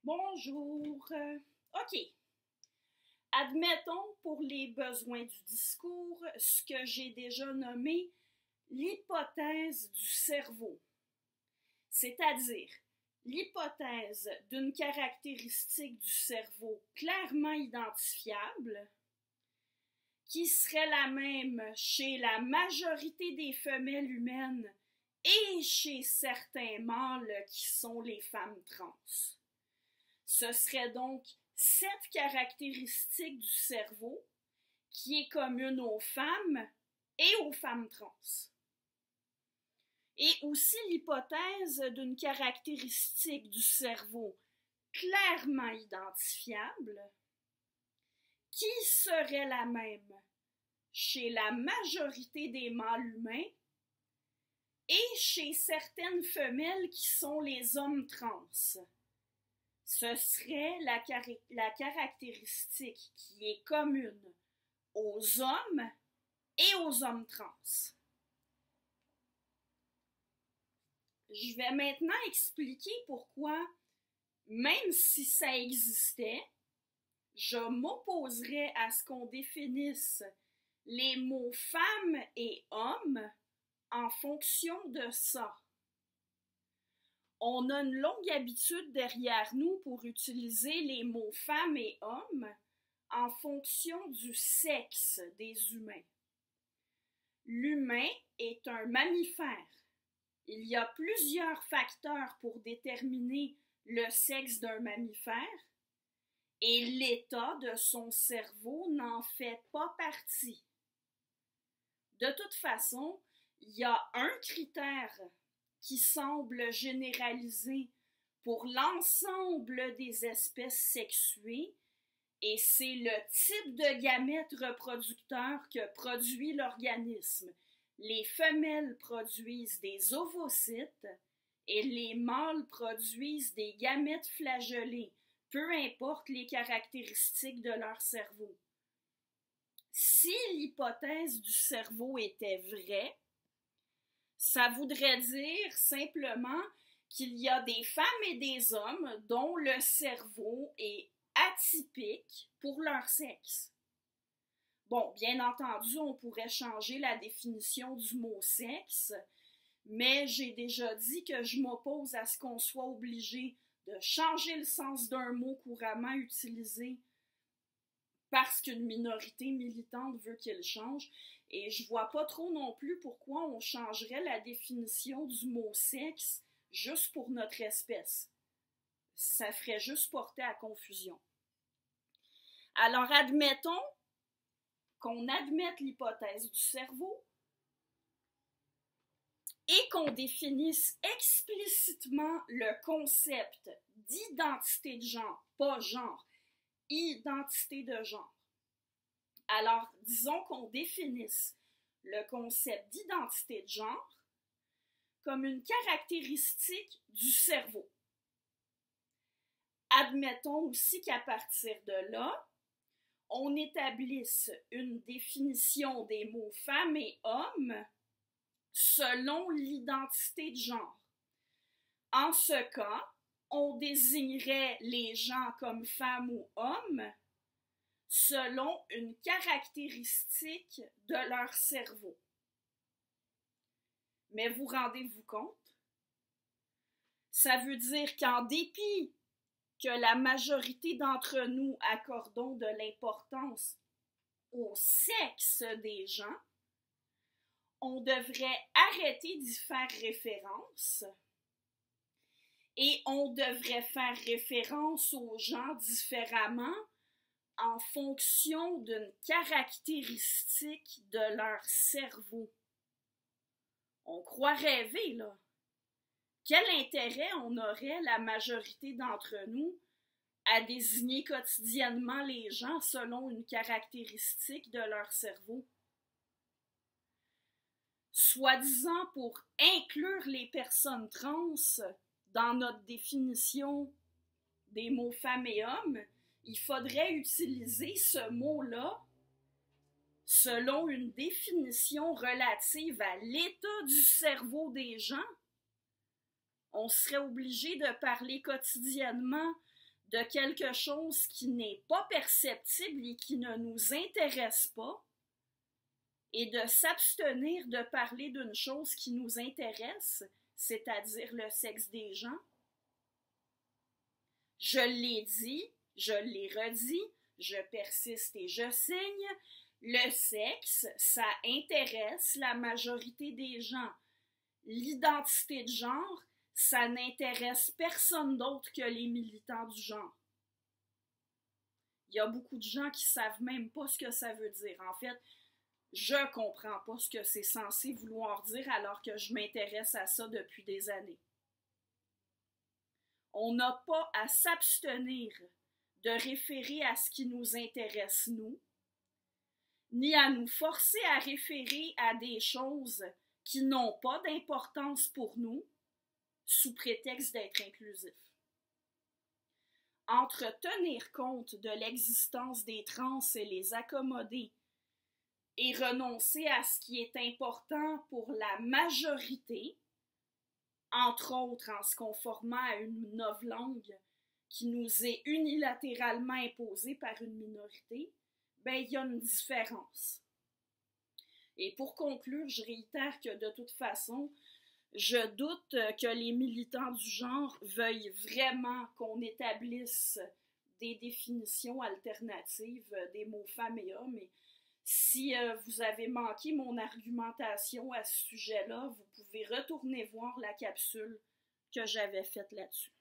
Bonjour. OK. Admettons pour les besoins du discours ce que j'ai déjà nommé l'hypothèse du cerveau, c'est-à-dire l'hypothèse d'une caractéristique du cerveau clairement identifiable qui serait la même chez la majorité des femelles humaines et chez certains mâles qui sont les femmes trans. Ce serait donc cette caractéristique du cerveau qui est commune aux femmes et aux femmes trans. Et aussi l'hypothèse d'une caractéristique du cerveau clairement identifiable qui serait la même chez la majorité des mâles humains et chez certaines femelles qui sont les hommes trans. Ce serait la caractéristique qui est commune aux hommes et aux hommes trans. Je vais maintenant expliquer pourquoi, même si ça existait, je m'opposerais à ce qu'on définisse les mots femmes et hommes en fonction de ça. On a une longue habitude derrière nous pour utiliser les mots femmes et hommes en fonction du sexe des humains. L'humain est un mammifère. Il y a plusieurs facteurs pour déterminer le sexe d'un mammifère et l'état de son cerveau n'en fait pas partie. De toute façon, il y a un critère qui semble généralisé pour l'ensemble des espèces sexuées, et c'est le type de gamètes reproducteurs que produit l'organisme. Les femelles produisent des ovocytes et les mâles produisent des gamètes flagellés, peu importe les caractéristiques de leur cerveau. Si l'hypothèse du cerveau était vraie, ça voudrait dire simplement qu'il y a des femmes et des hommes dont le cerveau est atypique pour leur sexe. Bon, bien entendu, on pourrait changer la définition du mot sexe, mais j'ai déjà dit que je m'oppose à ce qu'on soit obligé de changer le sens d'un mot couramment utilisé parce qu'une minorité militante veut qu'il change. Et je vois pas trop non plus pourquoi on changerait la définition du mot sexe juste pour notre espèce. Ça ferait juste porter à confusion. Alors admettons qu'on admette l'hypothèse du cerveau et qu'on définisse explicitement le concept d'identité de genre, pas genre, identité de genre. Alors, disons qu'on définisse le concept d'identité de genre comme une caractéristique du cerveau. Admettons aussi qu'à partir de là, on établisse une définition des mots femmes et hommes selon l'identité de genre. En ce cas, on désignerait les gens comme femmes ou hommes selon une caractéristique de leur cerveau. Mais vous rendez-vous compte? Ça veut dire qu'en dépit que la majorité d'entre nous accordons de l'importance au sexe des gens, on devrait arrêter d'y faire référence et on devrait faire référence aux gens différemment en fonction d'une caractéristique de leur cerveau. On croit rêver, là. Quel intérêt on aurait, la majorité d'entre nous, à désigner quotidiennement les gens selon une caractéristique de leur cerveau? Soi-disant pour inclure les personnes trans dans notre définition des mots femmes et hommes, il faudrait utiliser ce mot-là selon une définition relative à l'état du cerveau des gens. On serait obligé de parler quotidiennement de quelque chose qui n'est pas perceptible et qui ne nous intéresse pas, et de s'abstenir de parler d'une chose qui nous intéresse, c'est-à-dire le sexe des gens. Je l'ai dit, je l'ai redit, je persiste et je signe, le sexe, ça intéresse la majorité des gens. L'identité de genre, ça n'intéresse personne d'autre que les militants du genre. Il y a beaucoup de gens qui savent même pas ce que ça veut dire. En fait, je comprends pas ce que c'est censé vouloir dire alors que je m'intéresse à ça depuis des années. On n'a pas à s'abstenir de référer à ce qui nous intéresse, nous, ni à nous forcer à référer à des choses qui n'ont pas d'importance pour nous, sous prétexte d'être inclusif. Entre tenir compte de l'existence des trans et les accommoder, et renoncer à ce qui est important pour la majorité, entre autres en se conformant à une novlangue qui nous est unilatéralement imposée par une minorité, ben il y a une différence. Et pour conclure, je réitère que de toute façon, je doute que les militants du genre veuillent vraiment qu'on établisse des définitions alternatives des mots femmes et hommes. Et si vous avez manqué mon argumentation à ce sujet-là, vous pouvez retourner voir la capsule que j'avais faite là-dessus.